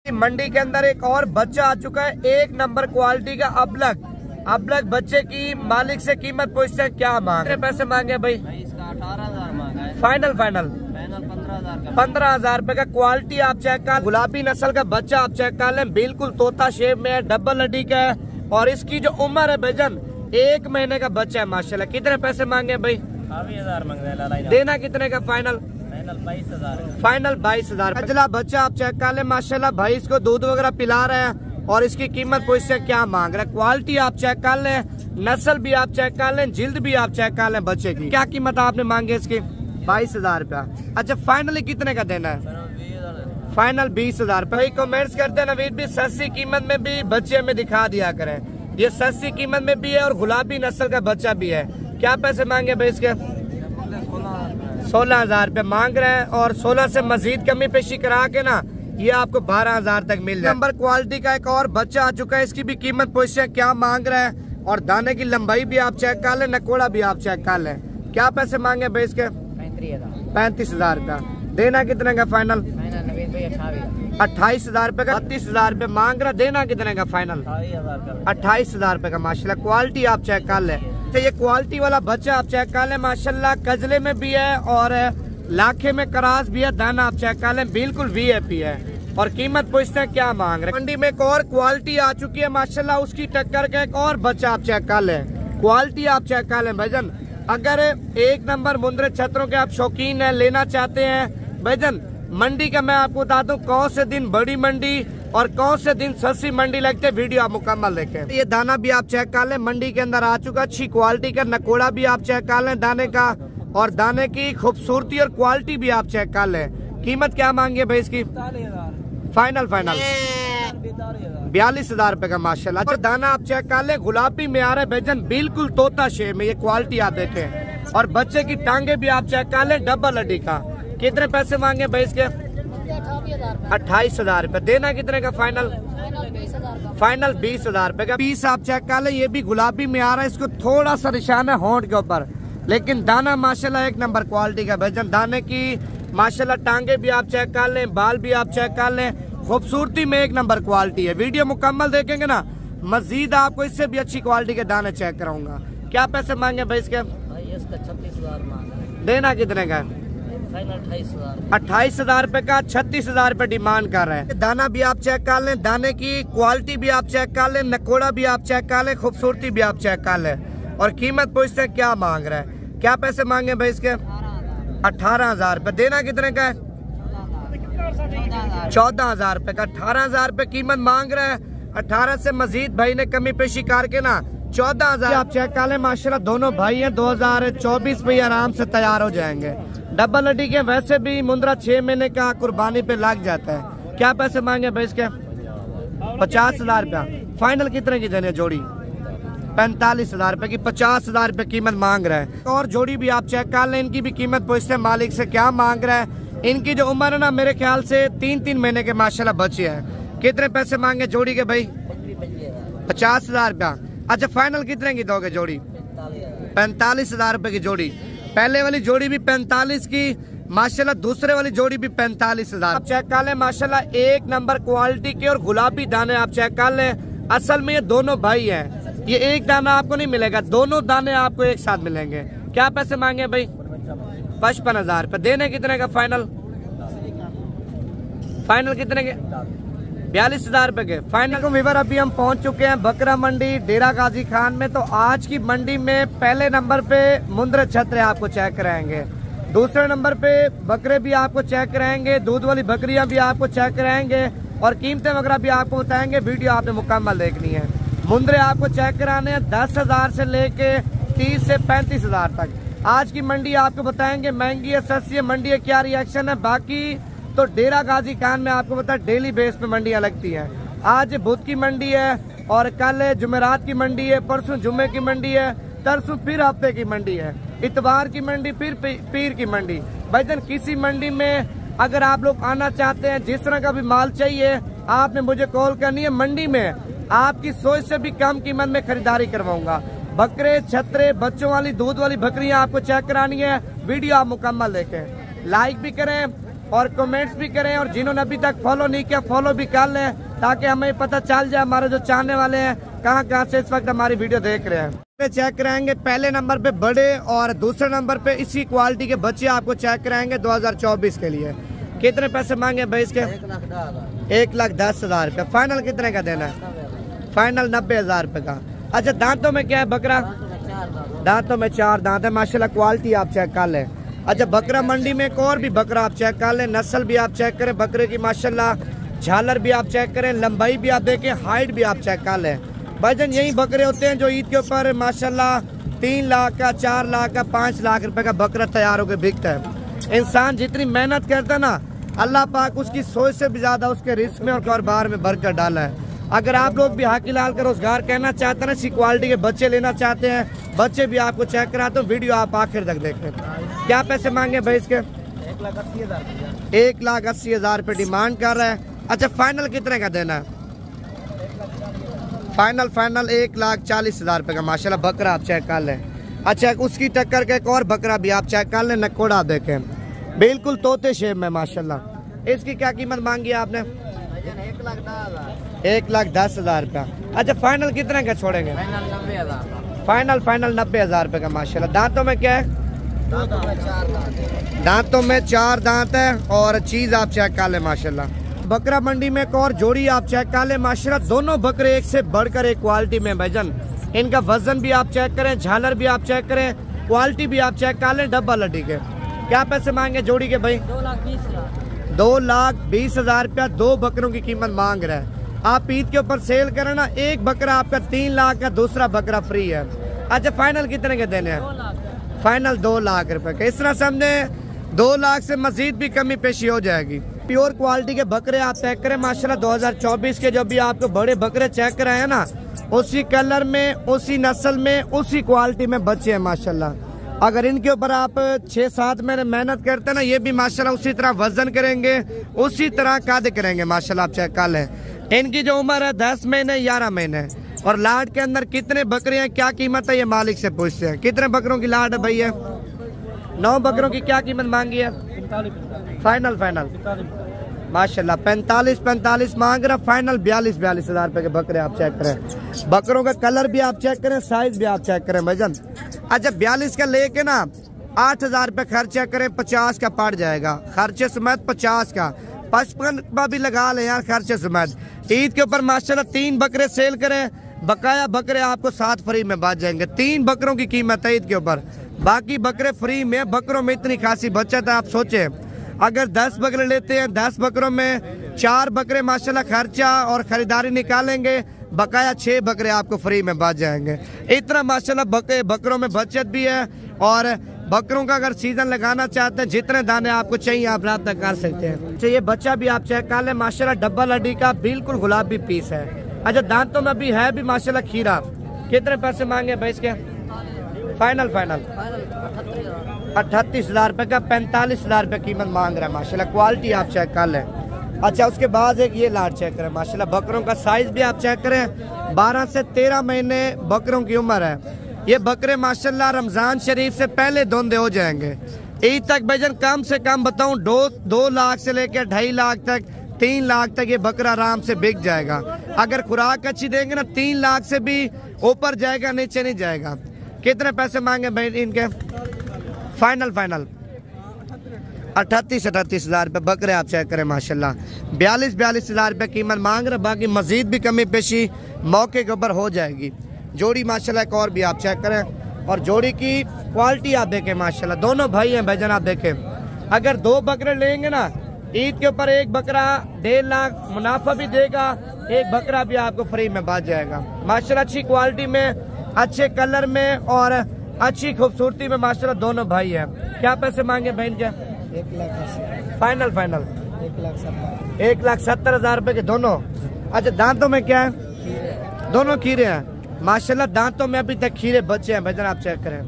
मंडी के अंदर एक और बच्चा आ चुका है, एक नंबर क्वालिटी का अबलग बच्चे की मालिक से कीमत पूछते हैं क्या मांग रहे, पैसे मांगे भाई? इसका 18,000 मांगा है। फाइनल 15,000 रुपए का। क्वालिटी आप चेक कर, गुलाबी नस्ल का बच्चा आप चेक कर लें, बिल्कुल तोता शेप में है, डबल हड्डी का है और इसकी जो उम्र है भाईजान 1 महीने का बच्चा है माशाल्लाह। कितने पैसे मांगे भाई? 22,000 मांग रहे हैं। देना कितने का फाइनल? 22,000। फाइनल 22,000। अजला बच्चा आप चेक कर ले माशाल्लाह, भाई इसको दूध वगैरह पिला रहे हैं और इसकी कीमत पूछते क्या मांग रहे हैं। क्वालिटी आप चेक कर ले, नस्ल भी आप चेक कर लें, जिल्द भी आप चेक कर लें बच्चे की। क्या कीमत आपने मांगी इसकी? 22,000 रुपया। अच्छा फाइनली कितने का देना है? फाइनल 20,000 रुपये। भाई कमेंट्स करते हैं नवीद भी सस्ती कीमत में भी बच्चे में दिखा दिया करें, ये सस्ती कीमत में भी है और गुलाबी नस्ल का बच्चा भी है। क्या पैसे मांगे भाई इसके? 16,000 रुपये मांग रहे हैं और 16 से मजीद कमी पेशी करा के ना ये आपको 12,000 तक मिल जाए। नंबर क्वालिटी का एक और बच्चा आ चुका है, इसकी भी कीमत पूछते क्या मांग रहे हैं और दाने की लंबाई भी आप चेक कर लें, नकोड़ा भी आप चेक कर लें। क्या पैसे मांगे भाई इसके? 35,000 रुपया। देना कितने का फाइनल? 28,000 रुपए का। 32,000 रुपए मांग रहा, देना कितने का फाइनल? 28,000 रुपए का माशाल्लाह। क्वालिटी आप चेक कर ले, तो ये क्वालिटी वाला बच्चा आप चेक कर ले माशाल्लाह, कजले में भी है और लाखे में करास भी है, दाना आप चेक कर ले बिल्कुल वीआईपी है और कीमत पूछते हैं क्या मांग रहे। मंडी में एक और क्वालिटी आ चुकी है माशाल्लाह, उसकी टक्कर का एक और बच्चा आप चेक कर ले, क्वालिटी आप चेक कर ले भाईजान। अगर 1 नंबर मुंद्रे छतरों के आप शौकीन है, लेना चाहते हैं भाईजान, मंडी का मैं आपको बता दूं कौन से दिन बड़ी मंडी और कौन से दिन सस्ती मंडी लगते, वीडियो आप मुकम्मल देखें। ये दाना भी आप चेक कर लें, मंडी के अंदर आ चुका, अच्छी क्वालिटी का नकोड़ा भी आप चेक कर लें दाने का और दाने की खूबसूरती और क्वालिटी भी आप चेक कर लें। कीमत क्या मांगी भाई इसकी? फाइनल 42,000 रुपए का माशाल्लाह। और दाना आप चेक कर लें, गुलाबी में आ रहा है भाईजान, बिल्कुल तोता शेप में, ये क्वालिटी आप देखें और बच्चे की टांगे भी आप चेक कर लें, डबल हड्डी का। कितने पैसे मांगे भाई इसके? 28,000 रुपए। देना कितने का फाइनल? फाइनल 20,000 रुपए का। पीस आप चेक कर ले, ये भी गुलाबी में आ रहा है, इसको थोड़ा सा निशान है होंठ के ऊपर, लेकिन दाना माशाल्लाह 1 नंबर क्वालिटी का भाईजान। दाने की माशाल्लाह टांगे भी आप चेक कर लें, बाल भी आप चेक कर लें, खूबसूरती में 1 नंबर क्वालिटी है। वीडियो मुकम्मल देखेंगे ना, मजीद आपको इससे भी अच्छी क्वालिटी के दाने चेक कराऊंगा। क्या पैसे मांगे भाई इसके? 36,000 मांग। देना कितने का? 28,000 रुपए का। 36,000 रुपए डिमांड कर रहे हैं। दाना भी आप चेक कर लें, दाने की क्वालिटी भी आप चेक कर लें, नकोड़ा भी आप चेक कर लें, खूबसूरती भी आप चेक कर लें और कीमत पूछते हैं क्या मांग रहे हैं। क्या पैसे मांगे भाई इसके? 18,000 रुपए। देना कितने का है? 14,000 रुपए का। 18,000 रुपए कीमत मांग रहे हैं, 18 से मजीद भाई ने कमी पेशी करके ना 14,000 आप चेक कर लें माशाल्लाह। दोनों भाई हैं, 2024 में आराम से तैयार हो जाएंगे। डबल हड्डी के, वैसे भी मुंद्रा 6 महीने का कुर्बानी पे लग जाता है। क्या पैसे मांगे भाई इसके? 50,000 रुपया। फाइनल कितने की देने जोड़ी? 45,000 रुपए की। 50,000 रुपए कीमत मांग रहा है। और जोड़ी भी आप चेक कर लें, इनकी भी कीमत पूछते हैं मालिक से क्या मांग रहा है। इनकी जो उम्र है ना मेरे ख्याल से 3-3 महीने के माशाल्लाह बच्चे हैं। कितने पैसे मांगे जोड़ी के भाई? 50,000 रुपया। अच्छा फाइनल कितने की दोगे जोड़ी? 45,000 रुपए की जोड़ी। पहले वाली जोड़ी भी 45 की माशाल्लाह, दूसरे वाली जोड़ी भी 45,000। आप चेक कर लें माशाल्लाह, 1 नंबर क्वालिटी के और गुलाबी दाने आप चेक कर लें। असल में ये दोनों भाई हैं, ये एक दाना आपको नहीं मिलेगा, दोनों दाने आपको एक साथ मिलेंगे। क्या पैसे मांगे भाई? 55,000 रुपए। देने कितने का फाइनल? फाइनल कितने के? 42,000 रुपए के फाइनल को। विवर अभी हम पहुंच चुके हैं बकरा मंडी डेरा गाजी खान में। तो आज की मंडी में पहले नंबर पे मुंद्रे छतरे आपको चेक कराएंगे, दूसरे नंबर पे बकरे भी आपको चेक कराएंगे, दूध वाली बकरियां भी आपको चेक कराएंगे और कीमतें वगैरह भी आपको बताएंगे। वीडियो आपने मुकम्मल देखनी है। मुंद्रे आपको चेक कराने हैं 10,000 से लेके 30 से 35,000 तक। आज की मंडी आपको बताएंगे महंगी है सस्ती है, मंडी है क्या रिएक्शन है। बाकी तो डेरा गाजी खान में आपको पता है डेली बेस पे मंडियां लगती हैं। आज बुध की मंडी है और कल जुमेरात की मंडी है, परसों जुम्मे की मंडी है, तरसों फिर हफ्ते की मंडी है, इतवार की मंडी, फिर पीर की मंडी। भाईजान किसी मंडी में अगर आप लोग आना चाहते हैं, जिस तरह का भी माल चाहिए, आपने मुझे कॉल करनी है। मंडी में आपकी सोच से भी कम कीमत में खरीदारी करवाऊंगा। बकरे छतरे बच्चों वाली दूध वाली बकरियां आपको चेक करानी है। वीडियो आप मुकम्मल देखें, लाइक भी करें और कमेंट्स भी करें, और जिन्होंने अभी तक फॉलो नहीं किया फॉलो भी कर लें, ताकि हमें पता चल जाए हमारे जो चाहने वाले हैं कहाँ कहाँ से इस वक्त हमारी वीडियो देख रहे हैं। चेक कराएंगे पहले नंबर पे बड़े और दूसरे नंबर पे इसी क्वालिटी के बच्चे आपको चेक कराएंगे 2024 के लिए। कितने पैसे मांगे भाई इसके? 1,10,000 रुपये। फाइनल कितने का देना है? फाइनल 90,000 रुपये का। अच्छा, दांतों में क्या है बकरा? दांतों में 4 दांत है माशाल्लाह, क्वालिटी आप चेक कर लें। अच्छा, बकरा मंडी में एक और भी बकरा आप चेक कर लें, नस्ल भी आप चेक करें बकरे की माशाल्लाह, झालर भी आप चेक करें, लंबाई भी आप देखें, हाइट भी आप चेक कर लें। भाईजान यही बकरे होते हैं जो ईद के ऊपर माशाल्लाह 3 लाख का, 4 लाख का, 5 लाख रुपए का बकरा तैयार होकर बिकता है। इंसान जितनी मेहनत करता है ना, अल्लाह पाक उसकी सोच से भी ज्यादा उसके रिस्क में और कारोबार में बरकत डाला है। अगर आप लोग भी हाकी लाल का रोजगार करना चाहते हैं ना, इसी क्वालिटी के बच्चे लेना चाहते हैं, बच्चे भी आपको चेक कराते हो, वीडियो आप आखिर तक देखें। क्या पैसे मांगे भाई इसके? 1,80,000 रुपये डिमांड कर रहा है। अच्छा, फाइनल कितने का देना है? फाइनल 1,40,000 रुपये का माशाल्लाह बकरा आप चेक कर लें। अच्छा, उसकी टक्कर का एक और बकरा भी आप चेक कर लें, नकोड़ा देखें, बिल्कुल तोते शेप में माशाल्लाह। इसकी क्या कीमत मांगी है आपने? 1,10,000 रुपया। अच्छा, फाइनल कितने का छोड़ेंगे? फाइनल 90,000 रुपये का माशाल्लाह। दांतों में क्या है? दांतों में 4 दांत है, और चीज आप चेक कर ले माशाल्लाह। बकरा मंडी में एक और जोड़ी आप चेक कर ले माशाल्लाह, दोनों बकरे एक से बढ़कर एक क्वालिटी में भाईजान। इनका वजन भी आप चेक करें, झालर भी आप चेक करें, क्वालिटी भी आप चेक कर लें, डब्बा लड्डी के। क्या पैसे मांगे जोड़ी के भाई? 2,20,000 रुपया 2 बकरों की कीमत मांग रहा है। आप ईद के ऊपर सेल करें ना, एक बकरा आपका 3 लाख का, दूसरा बकरा फ्री है। अच्छा, फाइनल कितने के देने हैं? फाइनल 2 लाख रुपए का। इस तरह समझे 2 लाख से मजीद भी कमी पेशी हो जाएगी। प्योर क्वालिटी के बकरे आप चेक करें माशाल्लाह, 2024 के जो भी आपको बड़े बकरे चेक कराए हैं ना, उसी कलर में, उसी नस्ल में, उसी क्वालिटी में बच्चे हैं माशाल्लाह। अगर इनके ऊपर आप 6-7 महीने मेहनत करते हैं ना, ये भी माशाल्लाह उसी तरह वजन करेंगे, उसी तरह काद करेंगे माशाल्लाह। आप चेक कर लें, इनकी जो उम्र है 10 महीने 11 महीने। और लाड के अंदर कितने बकरे हैं, क्या कीमत है, ये मालिक से पूछते हैं। कितने बकरों की लाड है भैया? 9 बकरों की क्या कीमत मांगी है? फाइनल माशाल्लाह 45 मांग रहा। फाइनल 42,000 रुपए के बकरे आप चेक करें। बकरों का कलर भी आप चेक करें, साइज भी आप चेक करें भाईजान। अच्छा, 42 का लेके ना 8,000 रुपए खर्चा करें, 50 का पड़ जाएगा खर्चे समेत। 50 का 55 का भी लगा ले यार खर्चे समेत। ईद के ऊपर माशाल्लाह 3 बकरे सेल करें, बकाया बकरे आपको 7 फ्री में बच जाएंगे। 3 बकरों की कीमत है ईद के ऊपर, बाकी बकरे फ्री में। बकरों में इतनी खासी बचत है, आप सोचे अगर 10 बकरे लेते हैं, 10 बकरों में 4 बकरे माशाल्लाह खर्चा और खरीदारी निकालेंगे, बकाया 6 बकरे आपको फ्री में बच जाएंगे। इतना माशाल्लाह बकरों में बचत भी है। और बकरों का अगर सीजन लगाना चाहते हैं, जितने दाने आपको चाहिए आप रात तक कर सकते हैं। तो ये बच्चा भी आप चेक कर लें माशाल्लाह, डब्बा लड्डी का बिल्कुल गुलाबी पीस है। अच्छा, दांतों में भी है भी माशाल्लाह खीरा। कितने पैसे मांगे भाई इसके? फाइनल 38,000 रुपए का, 45,000 रुपए कीमत मांग रहा है माशाल्लाह। क्वालिटी आप चेक कर लें। अच्छा, उसके बाद एक ये लाट चेक करें माशाल्लाह, बकरों का साइज भी आप चेक करें। 12 से 13 महीने बकरों की उम्र है। ये बकरे माशाल्लाह रमजान शरीफ से पहले धुंधे हो जाएंगे। ईद तक भाईजान कम से कम बताऊं 2 लाख से लेकर 2.5 लाख तक, 3 लाख तक ये बकरा आराम से बिक जाएगा। अगर खुराक अच्छी देंगे ना, 3 लाख से भी ऊपर जाएगा, नीचे नहीं जाएगा। कितने पैसे मांगे भाई इनके? फाइनल 38,000 रुपये बकरे आप चेक करें माशाल्लाह। 42,000 रुपये कीमत मांग रहे, बाकी मजीद भी कमी पेशी मौके के ऊपर हो जाएगी। जोड़ी माशाल्लाह एक और भी आप चेक करें, और जोड़ी की क्वालिटी आप देखें माशाल्लाह। दोनों भाई हैं भाईजान, आप देखें अगर 2 बकरे लेंगे ना, ईद के ऊपर एक बकरा 1.5 लाख मुनाफा भी देगा, एक बकरा भी आपको फ्री में बच जाएगा माशाल्लाह। अच्छी क्वालिटी में, अच्छे कलर में और अच्छी खूबसूरती में माशाल्लाह दोनों भाई हैं। क्या पैसे मांगे बहन के? 1,80,000। फाइनल 1,70,000 रुपए के दोनों। अच्छा, दांतों में क्या है? दोनों खीरे हैं माशाल्लाह। दांतों में अभी तक खीरे बच्चे हैं भाईजान, आप चेक करें।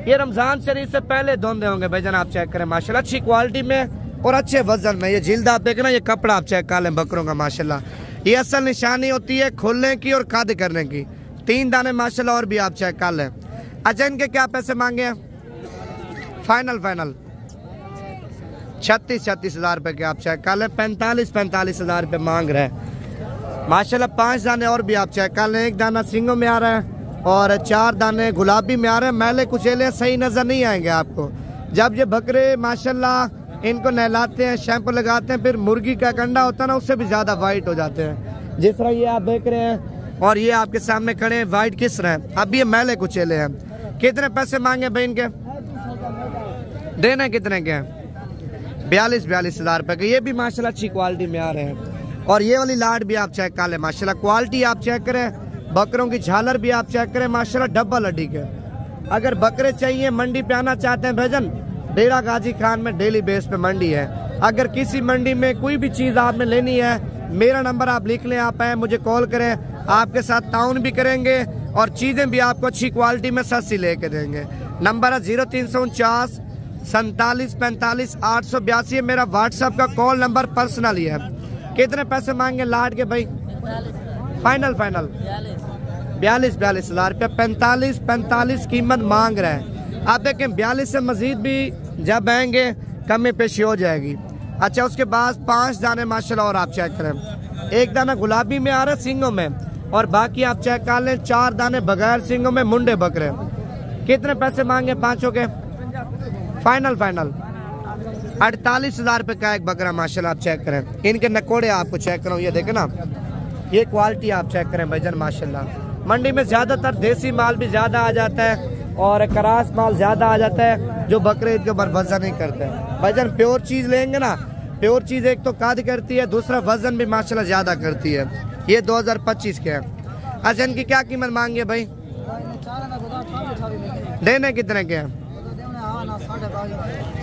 ये रमजान शरीफ से पहले धुंधे होंगे भाईजान, आप चेक करें माशाल्लाह। अच्छी क्वालिटी में और अच्छे वजन में। ये जिल्द आप देख ना, ये कपड़ा आप चेक कर लें बकरों का माशाल्लाह। ये असल निशानी होती है खोलने की और खाद करने की। 3 दाने माशाल्लाह और भी आप चेक कर लें। अच्छा, इनके क्या पैसे मांगे हैं? फाइनल 36 हज़ार रुपए के आप चेक कर लें। 45 हज़ार रुपए मांग रहे हैं माशाल्लाह। 5 दाने और भी आप चेक कर लें। एक दाना सिंगों में आ रहा है और 4 दाने गुलाबी में आ रहे हैं। मैले कुचेले सही नजर नहीं आएंगे आपको। जब ये बकरे माशाल्लाह इनको नहलाते हैं, शैम्पू लगाते हैं, फिर मुर्गी का कंडा होता है ना, उससे भी ज्यादा वाइट हो जाते हैं। जिस तरह ये आप देख रहे हैं और ये आपके सामने खड़े हैं, वाइट किस रहे हैं। अब ये मैले कुचेले हैं। कितने पैसे मांगे भाई इनके? देने कितने के हैं? 42 हज़ार रुपए के। ये भी माशाल्लाह अच्छी क्वालिटी में आ रहे हैं। और ये वाली लाट भी आप चेक कर ले माशाल्लाह। क्वालिटी आप चेक करें, बकरों की झालर भी आप चेक करें माशाल्लाह, डबल हड्डी के। अगर बकरे चाहिए, मंडी पे आना चाहते हैं भाईजान, डेरा गाजी खान में डेली बेस पे मंडी है। अगर किसी मंडी में कोई भी चीज आपने लेनी है, मेरा नंबर आप लिख लें, आप आए मुझे कॉल करें, आपके साथ ताउन भी करेंगे और चीजें भी आपको अच्छी क्वालिटी में सस्ती लेके देंगे। नंबर है 0349 47 45 882। मेरा व्हाट्सएप का कॉल नंबर पर्सनल ही है। कितने पैसे मांगे लाट के भाई? फाइनल 42 हज़ार रुपये। 45 कीमत मांग रहे हैं। आप देखें 42 से मजीद भी जब आएंगे कमी पेशी हो जाएगी। अच्छा, उसके बाद 5 दाने माशाल्लाह और आप चेक करें। एक दाना गुलाबी में आ रहा है सिंगों में, और बाकी आप चेक कर लें 4 दाने बगैर सिंगों में मुंडे बकरे। कितने पैसे मांगे पांचों के? फाइनल 48 हज़ार रुपये का एक बकरा माशाल्लाह आप चेक करें। इनके नकोड़े आपको चेक करो, ये देखें ना, ये क्वालिटी आप चेक करें भाईजान माशाल्लाह। मंडी में ज्यादातर देसी माल भी ज्यादा आ जाता है और करास माल ज्यादा आ जाता है, जो बकरे इनके ऊपर वजन नहीं करते भाईजान। प्योर चीज लेंगे ना, प्योर चीज एक तो काद करती है, दूसरा वजन भी माशाल्लाह ज्यादा करती है। ये 2025 के हैं। अच्छा, इनकी क्या कीमत मांगी है भाई? देने कितने के हैं?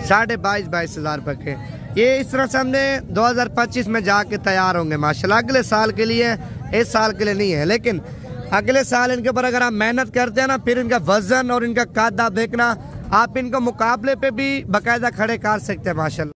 22 हज़ार रुपए के। ये इस तरह से हमने 2025 में जाके तैयार होंगे माशाल्लाह। अगले साल के लिए, इस साल के लिए नहीं है, लेकिन अगले साल इनके ऊपर अगर आप मेहनत करते हैं ना, फिर इनका वजन और इनका कद आप देखना, आप इनको मुकाबले पे भी बाकायदा खड़े कर सकते हैं माशाल्लाह।